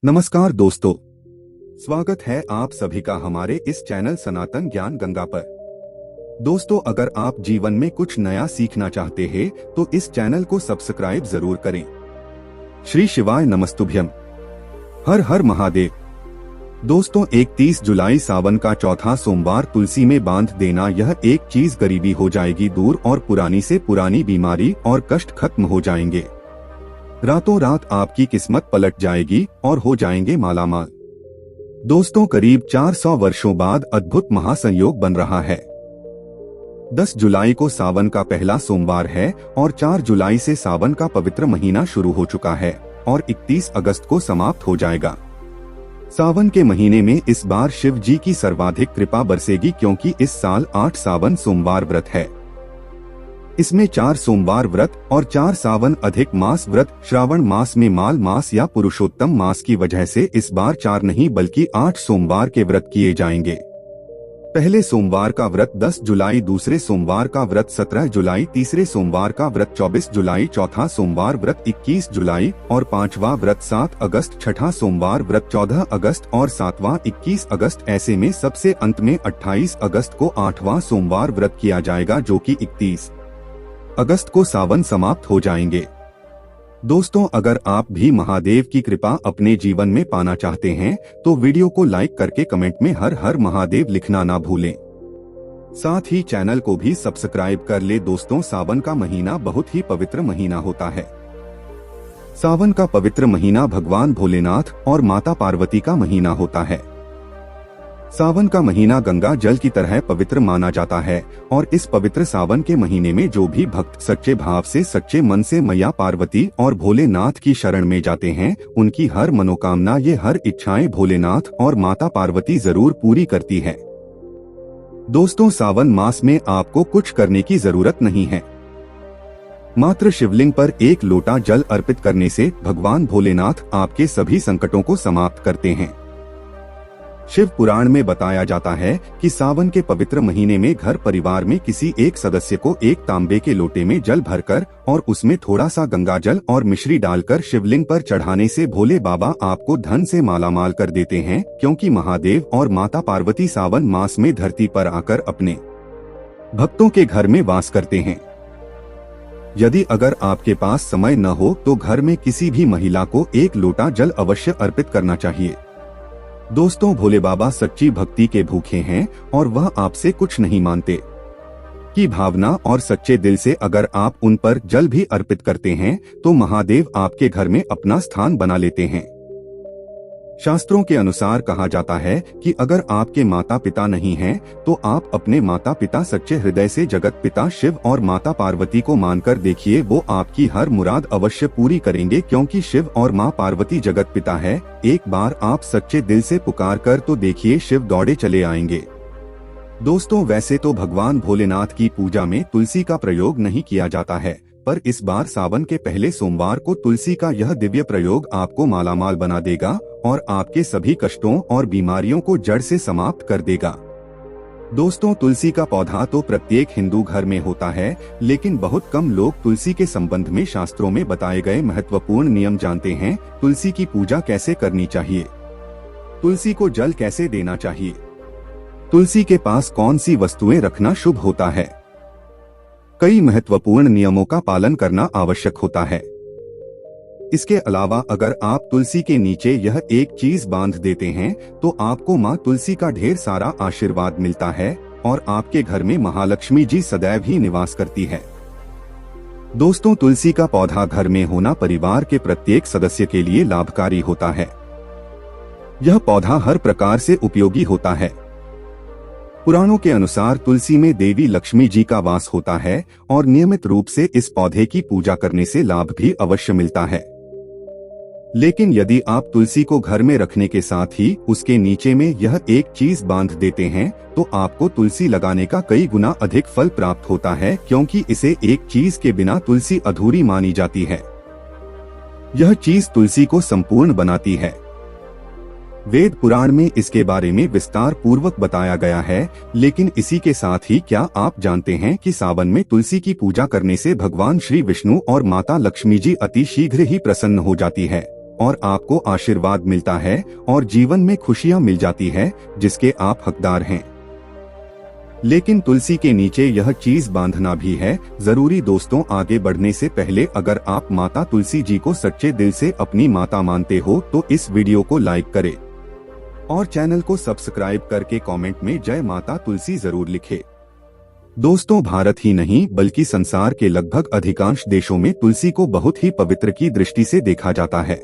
नमस्कार दोस्तों, स्वागत है आप सभी का हमारे इस चैनल सनातन ज्ञान गंगा पर। दोस्तों, अगर आप जीवन में कुछ नया सीखना चाहते हैं तो इस चैनल को सब्सक्राइब जरूर करें। श्री शिवाय नमस्तुभ्यम। हर हर महादेव। दोस्तों, 31 जुलाई सावन का चौथा सोमवार तुलसी में बांध देना, यह एक चीज गरीबी हो जाएगी दूर और पुरानी से पुरानी बीमारी और कष्ट खत्म हो जाएंगे। रातों रात आपकी किस्मत पलट जाएगी और हो जाएंगे मालामाल। दोस्तों, करीब 400 वर्षों बाद अद्भुत महासंयोग बन रहा है। 10 जुलाई को सावन का पहला सोमवार है और 4 जुलाई से सावन का पवित्र महीना शुरू हो चुका है और 31 अगस्त को समाप्त हो जाएगा। सावन के महीने में इस बार शिव जी की सर्वाधिक कृपा बरसेगी, क्योंकि इस साल 8 सावन सोमवार व्रत है। इसमें 4 सोमवार व्रत और 4 सावन अधिक मास व्रत श्रावण मास में माल मास या पुरुषोत्तम मास की वजह से इस बार 4 नहीं बल्कि 8 सोमवार के व्रत किए जाएंगे। पहले सोमवार का व्रत 10 जुलाई, दूसरे सोमवार का व्रत 17 जुलाई, तीसरे सोमवार का व्रत 24 जुलाई, चौथा सोमवार व्रत 21 जुलाई और पांचवा व्रत 7 अगस्त, छठा सोमवार व्रत 14 अगस्त और सातवां 21 अगस्त। ऐसे में सबसे अंत में 28 अगस्त को 8वां सोमवार व्रत किया जाएगा, जो कि 31 अगस्त को सावन समाप्त हो जाएंगे। दोस्तों, अगर आप भी महादेव की कृपा अपने जीवन में पाना चाहते हैं तो वीडियो को लाइक करके कमेंट में हर हर महादेव लिखना ना भूलें। साथ ही चैनल को भी सब्सक्राइब कर ले। दोस्तों, सावन का महीना बहुत ही पवित्र महीना होता है। सावन का पवित्र महीना भगवान भोलेनाथ और माता पार्वती का महीना होता है। सावन का महीना गंगा जल की तरह पवित्र माना जाता है और इस पवित्र सावन के महीने में जो भी भक्त सच्चे भाव से सच्चे मन से मैया पार्वती और भोलेनाथ की शरण में जाते हैं, उनकी हर मनोकामना, ये हर इच्छाएं भोलेनाथ और माता पार्वती जरूर पूरी करती है। दोस्तों, सावन मास में आपको कुछ करने की जरूरत नहीं है। मात्र शिवलिंग पर एक लोटा जल अर्पित करने से भगवान भोलेनाथ आपके सभी संकटों को समाप्त करते हैं। शिव पुराण में बताया जाता है कि सावन के पवित्र महीने में घर परिवार में किसी एक सदस्य को एक तांबे के लोटे में जल भरकर और उसमें थोड़ा सा गंगा जल और मिश्री डालकर शिवलिंग पर चढ़ाने से भोले बाबा आपको धन से मालामाल कर देते हैं, क्योंकि महादेव और माता पार्वती सावन मास में धरती पर आकर अपने भक्तों के घर में वास करते हैं। यदि अगर आपके पास समय न हो तो घर में किसी भी महिला को एक लोटा जल अवश्य अर्पित करना चाहिए। दोस्तों, भोले बाबा सच्ची भक्ति के भूखे हैं और वह आपसे कुछ नहीं मांगते की भावना और सच्चे दिल से अगर आप उन पर जल भी अर्पित करते हैं तो महादेव आपके घर में अपना स्थान बना लेते हैं। शास्त्रों के अनुसार कहा जाता है कि अगर आपके माता पिता नहीं हैं तो आप अपने माता पिता सच्चे हृदय से जगत पिता शिव और माता पार्वती को मानकर देखिए, वो आपकी हर मुराद अवश्य पूरी करेंगे, क्योंकि शिव और माँ पार्वती जगत पिता है। एक बार आप सच्चे दिल से पुकार कर तो देखिए, शिव दौड़े चले आएंगे। दोस्तों, वैसे तो भगवान भोलेनाथ की पूजा में तुलसी का प्रयोग नहीं किया जाता है, पर इस बार सावन के पहले सोमवार को तुलसी का यह दिव्य प्रयोग आपको मालामाल बना देगा और आपके सभी कष्टों और बीमारियों को जड़ से समाप्त कर देगा। दोस्तों, तुलसी का पौधा तो प्रत्येक हिंदू घर में होता है, लेकिन बहुत कम लोग तुलसी के संबंध में शास्त्रों में बताए गए महत्वपूर्ण नियम जानते हैं। तुलसी की पूजा कैसे करनी चाहिए, तुलसी को जल कैसे देना चाहिए, तुलसी के पास कौन सी वस्तुएं रखना शुभ होता है, कई महत्वपूर्ण नियमों का पालन करना आवश्यक होता है। इसके अलावा अगर आप तुलसी के नीचे यह एक चीज बांध देते हैं तो आपको माँ तुलसी का ढेर सारा आशीर्वाद मिलता है और आपके घर में महालक्ष्मी जी सदैव ही निवास करती है। दोस्तों, तुलसी का पौधा घर में होना परिवार के प्रत्येक सदस्य के लिए लाभकारी होता है। यह पौधा हर प्रकार से उपयोगी होता है। पुराणों के अनुसार तुलसी में देवी लक्ष्मी जी का वास होता है और नियमित रूप से इस पौधे की पूजा करने से लाभ भी अवश्य मिलता है। लेकिन यदि आप तुलसी को घर में रखने के साथ ही उसके नीचे में यह एक चीज बांध देते हैं तो आपको तुलसी लगाने का कई गुना अधिक फल प्राप्त होता है, क्योंकि इसे एक चीज के बिना तुलसी अधूरी मानी जाती है। यह चीज तुलसी को संपूर्ण बनाती है। वेद पुराण में इसके बारे में विस्तार पूर्वक बताया गया है। लेकिन इसी के साथ ही क्या आप जानते हैं कि सावन में तुलसी की पूजा करने से भगवान श्री विष्णु और माता लक्ष्मी जी अति शीघ्र ही प्रसन्न हो जाती है। और आपको आशीर्वाद मिलता है और जीवन में खुशियां मिल जाती है जिसके आप हकदार हैं। लेकिन तुलसी के नीचे यह चीज बांधना भी है जरूरी। दोस्तों, आगे बढ़ने से पहले अगर आप माता तुलसी जी को सच्चे दिल से अपनी माता मानते हो तो इस वीडियो को लाइक करें और चैनल को सब्सक्राइब करके कमेंट में जय माता तुलसी जरूर लिखें। दोस्तों, भारत ही नहीं बल्कि संसार के लगभग अधिकांश देशों में तुलसी को बहुत ही पवित्र की दृष्टि से देखा जाता है।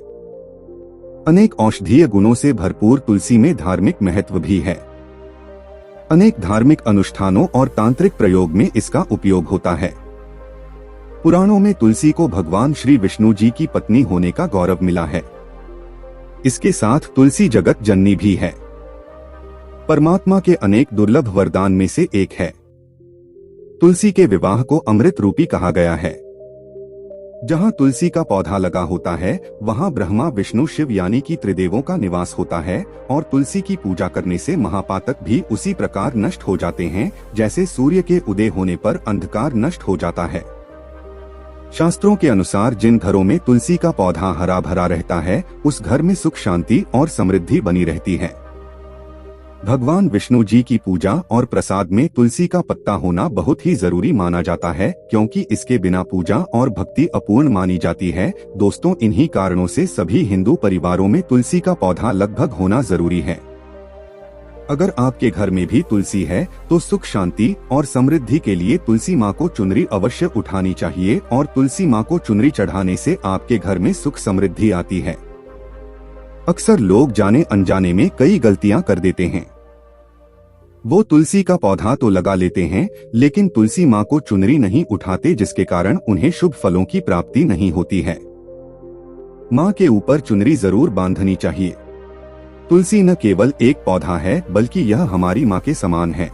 अनेक औषधीय गुणों से भरपूर तुलसी में धार्मिक महत्व भी है। अनेक धार्मिक अनुष्ठानों और तांत्रिक प्रयोग में इसका उपयोग होता है। पुराणों में तुलसी को भगवान श्री विष्णु जी की पत्नी होने का गौरव मिला है। इसके साथ तुलसी जगत जननी भी है। परमात्मा के अनेक दुर्लभ वरदान में से एक है। तुलसी के विवाह को अमृत रूपी कहा गया है। जहां तुलसी का पौधा लगा होता है वहां ब्रह्मा विष्णु शिव यानी कि त्रिदेवों का निवास होता है और तुलसी की पूजा करने से महापातक भी उसी प्रकार नष्ट हो जाते हैं जैसे सूर्य के उदय होने पर अंधकार नष्ट हो जाता है। शास्त्रों के अनुसार जिन घरों में तुलसी का पौधा हरा भरा रहता है उस घर में सुख शांति और समृद्धि बनी रहती है। भगवान विष्णु जी की पूजा और प्रसाद में तुलसी का पत्ता होना बहुत ही जरूरी माना जाता है क्योंकि इसके बिना पूजा और भक्ति अपूर्ण मानी जाती है। दोस्तों, इन्हीं कारणों से सभी हिंदू परिवारों में तुलसी का पौधा लगभग होना जरूरी है। अगर आपके घर में भी तुलसी है तो सुख शांति और समृद्धि के लिए तुलसी माँ को चुनरी अवश्य उठानी चाहिए और तुलसी माँ को चुनरी चढ़ाने से आपके घर में सुख समृद्धि आती है। अक्सर लोग जाने अनजाने में कई गलतियां कर देते हैं। वो तुलसी का पौधा तो लगा लेते हैं लेकिन तुलसी माँ को चुनरी नहीं उठाते जिसके कारण उन्हें शुभ फलों की प्राप्ति नहीं होती है। माँ के ऊपर चुनरी जरूर बांधनी चाहिए। तुलसी न केवल एक पौधा है बल्कि यह हमारी माँ के समान है।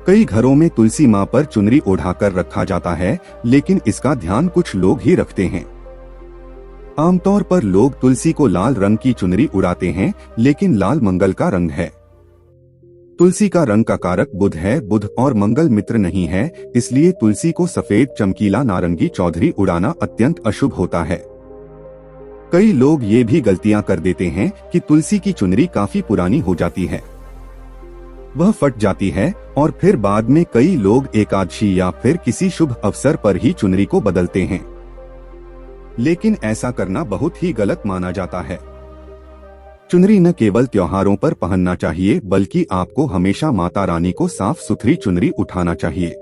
कई घरों में तुलसी माँ पर चुनरी ओढ़ाकर रखा जाता है लेकिन इसका ध्यान कुछ लोग ही रखते हैं। आमतौर पर लोग तुलसी को लाल रंग की चुनरी उड़ाते हैं लेकिन लाल मंगल का रंग है। तुलसी का रंग का कारक बुध है। बुध और मंगल मित्र नहीं है, इसलिए तुलसी को सफेद चमकीला नारंगी चौधरी उड़ाना अत्यंत अशुभ होता है। कई लोग ये भी गलतियां कर देते हैं कि तुलसी की चुनरी काफी पुरानी हो जाती है, वह फट जाती है और फिर बाद में कई लोग एकादशी या फिर किसी शुभ अवसर पर ही चुनरी को बदलते हैं। लेकिन ऐसा करना बहुत ही गलत माना जाता है। चुनरी न केवल त्योहारों पर पहनना चाहिए बल्कि आपको हमेशा माता रानी को साफ सुथरी चुनरी उठाना चाहिए।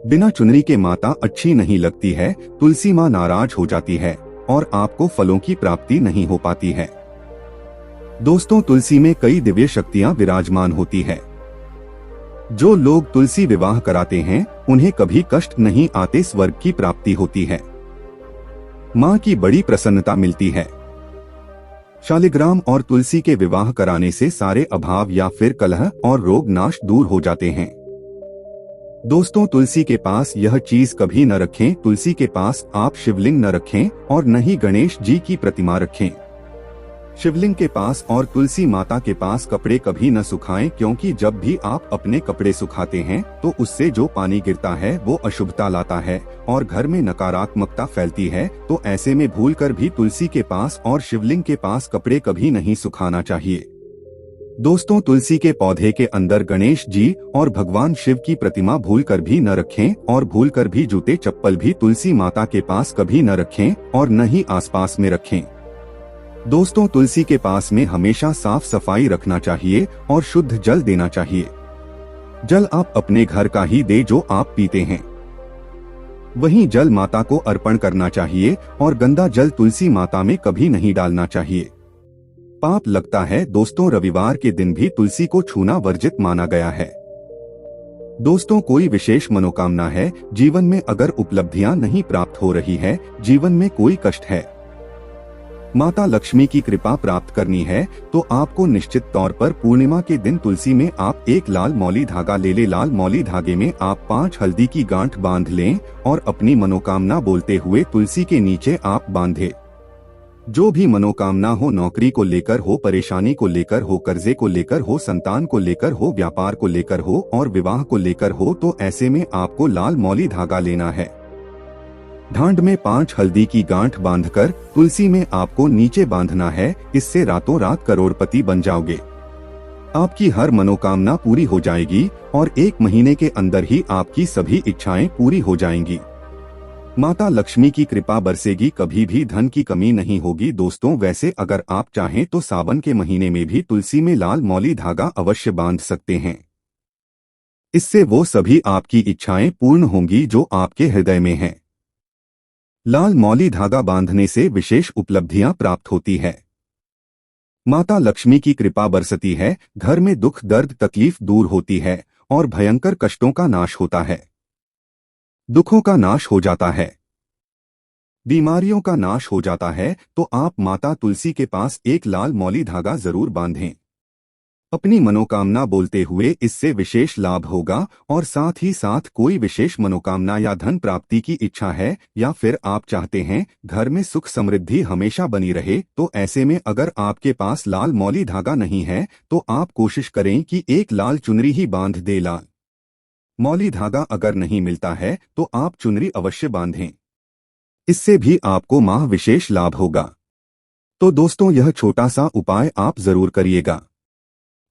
बिना चुनरी के माता अच्छी नहीं लगती है, तुलसी माँ नाराज हो जाती है और आपको फलों की प्राप्ति नहीं हो पाती है। दोस्तों, तुलसी में कई दिव्य शक्तियाँ विराजमान होती है। जो लोग तुलसी विवाह कराते हैं उन्हें कभी कष्ट नहीं आते, स्वर्ग की प्राप्ति होती है, माँ की बड़ी प्रसन्नता मिलती है। शालिग्राम और तुलसी के विवाह कराने से सारे अभाव या फिर कलह और रोग नाश दूर हो जाते हैं। दोस्तों, तुलसी के पास यह चीज कभी न रखें। तुलसी के पास आप शिवलिंग न रखें और न ही गणेश जी की प्रतिमा रखें। शिवलिंग के पास और तुलसी माता के पास कपड़े कभी न सुखाएं क्योंकि जब भी आप अपने कपड़े सुखाते हैं तो उससे जो पानी गिरता है वो अशुभता लाता है और घर में नकारात्मकता फैलती है। तो ऐसे में भूलकर भी तुलसी के पास और शिवलिंग के पास कपड़े कभी नहीं सुखाना चाहिए। दोस्तों, तुलसी के पौधे के अंदर गणेश जी और भगवान शिव की प्रतिमा भूलकर भी न रखें और भूलकर भी जूते चप्पल भी तुलसी माता के पास कभी न रखें और न ही आसपास में रखें। दोस्तों, तुलसी के पास में हमेशा साफ सफाई रखना चाहिए और शुद्ध जल देना चाहिए। जल आप अपने घर का ही दे जो आप पीते हैं, वहीं जल माता को अर्पण करना चाहिए और गंदा जल तुलसी माता में कभी नहीं डालना चाहिए, पाप लगता है। दोस्तों, रविवार के दिन भी तुलसी को छूना वर्जित माना गया है। दोस्तों, कोई विशेष मनोकामना है, जीवन में अगर उपलब्धियां नहीं प्राप्त हो रही है, जीवन में कोई कष्ट है, माता लक्ष्मी की कृपा प्राप्त करनी है तो आपको निश्चित तौर पर पूर्णिमा के दिन तुलसी में आप एक लाल मौली धागा ले लें। लाल मौली धागे में आप 5 हल्दी की गांठ बांध लें और अपनी मनोकामना बोलते हुए तुलसी के नीचे आप बांधे। जो भी मनोकामना हो, नौकरी को लेकर हो, परेशानी को लेकर हो, कर्जे को लेकर हो, संतान को लेकर हो, व्यापार को लेकर हो और विवाह को लेकर हो, तो ऐसे में आपको लाल मौली धागा लेना है। ढांड में 5 हल्दी की गांठ बांधकर तुलसी में आपको नीचे बांधना है। इससे रातों रात करोड़पति बन जाओगे। आपकी हर मनोकामना पूरी हो जाएगी और 1 महीने के अंदर ही आपकी सभी इच्छाएं पूरी हो जाएंगी। माता लक्ष्मी की कृपा बरसेगी, कभी भी धन की कमी नहीं होगी। दोस्तों, वैसे अगर आप चाहें तो सावन के महीने में भी तुलसी में लाल मौली धागा अवश्य बांध सकते हैं। इससे वो सभी आपकी इच्छाएं पूर्ण होंगी जो आपके हृदय में हैं। लाल मौली धागा बांधने से विशेष उपलब्धियां प्राप्त होती है। माता लक्ष्मी की कृपा बरसती है, घर में दुख दर्द तकलीफ दूर होती है और भयंकर कष्टों का नाश होता है। दुखों का नाश हो जाता है, बीमारियों का नाश हो जाता है। तो आप माता तुलसी के पास एक लाल मौली धागा जरूर बांधें। अपनी मनोकामना बोलते हुए इससे विशेष लाभ होगा। और साथ ही साथ कोई विशेष मनोकामना या धन प्राप्ति की इच्छा है या फिर आप चाहते हैं घर में सुख समृद्धि हमेशा बनी रहे, तो ऐसे में अगर आपके पास लाल मौली धागा नहीं है तो आप कोशिश करें कि एक लाल चुनरी ही बांध दे। लाल मौली धागा अगर नहीं मिलता है तो आप चुनरी अवश्य बांधें, इससे भी आपको माह विशेष लाभ होगा। तो दोस्तों, यह छोटा सा उपाय आप जरूर करिएगा।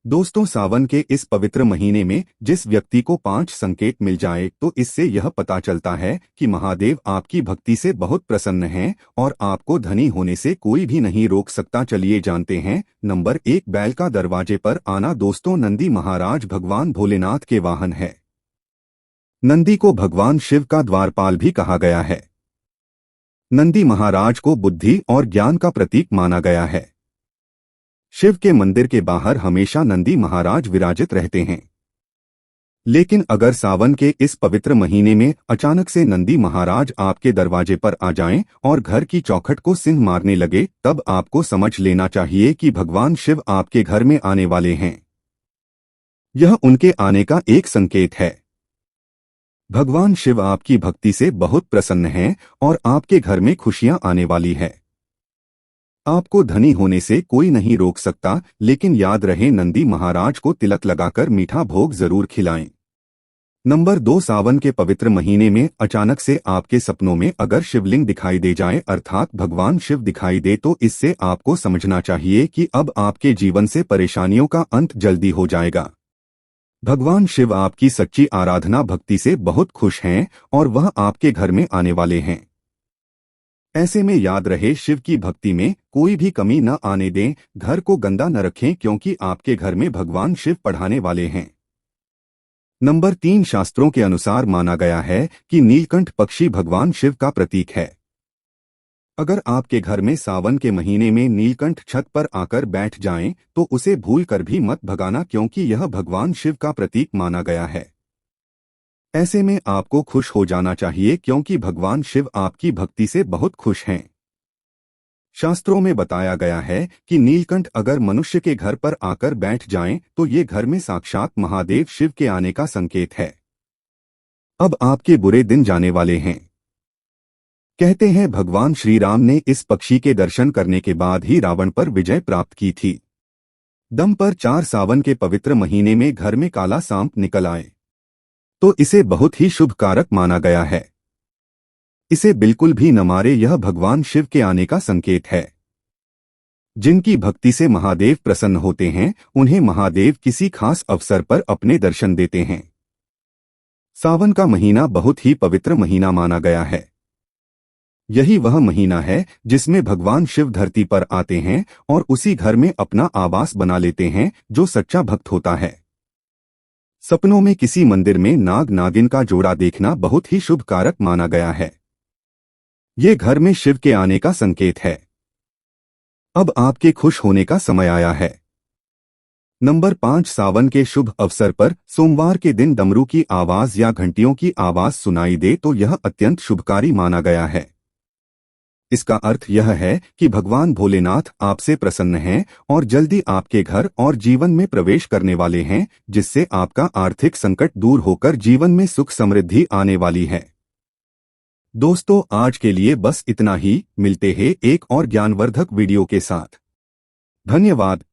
दोस्तों, सावन के इस पवित्र महीने में जिस व्यक्ति को 5 संकेत मिल जाए तो इससे यह पता चलता है कि महादेव आपकी भक्ति से बहुत प्रसन्न हैं और आपको धनी होने से कोई भी नहीं रोक सकता। चलिए जानते हैं। नंबर 1, बैल का दरवाजे पर आना। दोस्तों, नंदी महाराज भगवान भोलेनाथ के वाहन है। नंदी को भगवान शिव का द्वारपाल भी कहा गया है। नंदी महाराज को बुद्धि और ज्ञान का प्रतीक माना गया है। शिव के मंदिर के बाहर हमेशा नंदी महाराज विराजित रहते हैं। लेकिन अगर सावन के इस पवित्र महीने में अचानक से नंदी महाराज आपके दरवाजे पर आ जाएं और घर की चौखट को सिंह मारने लगे, तब आपको समझ लेना चाहिए कि भगवान शिव आपके घर में आने वाले हैं। यह उनके आने का एक संकेत है। भगवान शिव आपकी भक्ति से बहुत प्रसन्न हैं और आपके घर में खुशियां आने वाली है। आपको धनी होने से कोई नहीं रोक सकता, लेकिन याद रहे नंदी महाराज को तिलक लगाकर मीठा भोग जरूर खिलाएं। नंबर 2, सावन के पवित्र महीने में अचानक से आपके सपनों में अगर शिवलिंग दिखाई दे जाए, अर्थात भगवान शिव दिखाई दे, तो इससे आपको समझना चाहिए कि अब आपके जीवन से परेशानियों का अंत जल्दी हो जाएगा। भगवान शिव आपकी सच्ची आराधना भक्ति से बहुत खुश हैं और वह आपके घर में आने वाले हैं। ऐसे में याद रहे, शिव की भक्ति में कोई भी कमी न आने दें। घर को गंदा न रखें, क्योंकि आपके घर में भगवान शिव पधारने वाले हैं। नंबर 3, शास्त्रों के अनुसार माना गया है कि नीलकंठ पक्षी भगवान शिव का प्रतीक है। अगर आपके घर में सावन के महीने में नीलकंठ छत पर आकर बैठ जाएं, तो उसे भूल कर भी मत भगाना, क्योंकि यह भगवान शिव का प्रतीक माना गया है। ऐसे में आपको खुश हो जाना चाहिए, क्योंकि भगवान शिव आपकी भक्ति से बहुत खुश हैं। शास्त्रों में बताया गया है कि नीलकंठ अगर मनुष्य के घर पर आकर बैठ जाएं, तो ये घर में साक्षात महादेव शिव के आने का संकेत है। अब आपके बुरे दिन जाने वाले हैं। कहते हैं भगवान श्री राम ने इस पक्षी के दर्शन करने के बाद ही रावण पर विजय प्राप्त की थी। दम पर 4 सावन के पवित्र महीने में घर में काला सांप निकल आए तो इसे बहुत ही शुभ कारक माना गया है। इसे बिल्कुल भी न मारे, यह भगवान शिव के आने का संकेत है। जिनकी भक्ति से महादेव प्रसन्न होते हैं, उन्हें महादेव किसी खास अवसर पर अपने दर्शन देते हैं। सावन का महीना बहुत ही पवित्र महीना माना गया है। यही वह महीना है जिसमें भगवान शिव धरती पर आते हैं और उसी घर में अपना आवास बना लेते हैं जो सच्चा भक्त होता है। सपनों में किसी मंदिर में नाग नागिन का जोड़ा देखना बहुत ही शुभ कारक माना गया है। ये घर में शिव के आने का संकेत है। अब आपके खुश होने का समय आया है। नंबर 5, सावन के शुभ अवसर पर सोमवार के दिन डमरू की आवाज या घंटियों की आवाज सुनाई दे तो यह अत्यंत शुभकारी माना गया है। इसका अर्थ यह है कि भगवान भोलेनाथ आपसे प्रसन्न हैं और जल्दी आपके घर और जीवन में प्रवेश करने वाले हैं, जिससे आपका आर्थिक संकट दूर होकर जीवन में सुख समृद्धि आने वाली है। दोस्तों, आज के लिए बस इतना ही। मिलते हैं एक और ज्ञानवर्धक वीडियो के साथ। धन्यवाद।